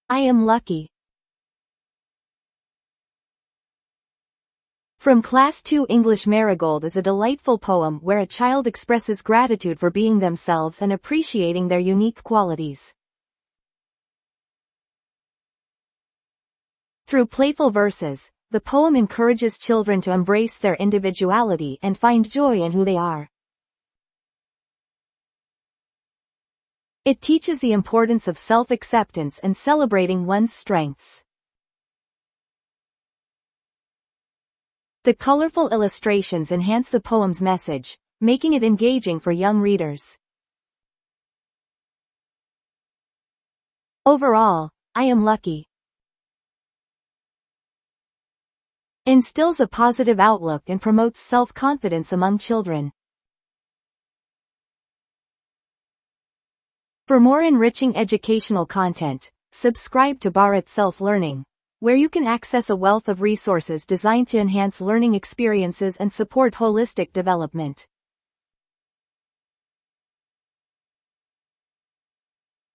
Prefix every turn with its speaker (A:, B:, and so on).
A: I am lucky. From Class 2 English. Marigold is a delightful poem where a child expresses gratitude for being themselves and appreciating their unique qualities. Through playful verses, the poem encourages children to embrace their individuality and find joy in who they are. It teaches the importance of self-acceptance and celebrating one's strengths. The colorful illustrations enhance the poem's message, making it engaging for young readers. Overall, I Am Lucky instills a positive outlook and promotes self-confidence among children. For more enriching educational content, subscribe to Bharat Self-Learning, where you can access a wealth of resources designed to enhance learning experiences and support holistic development.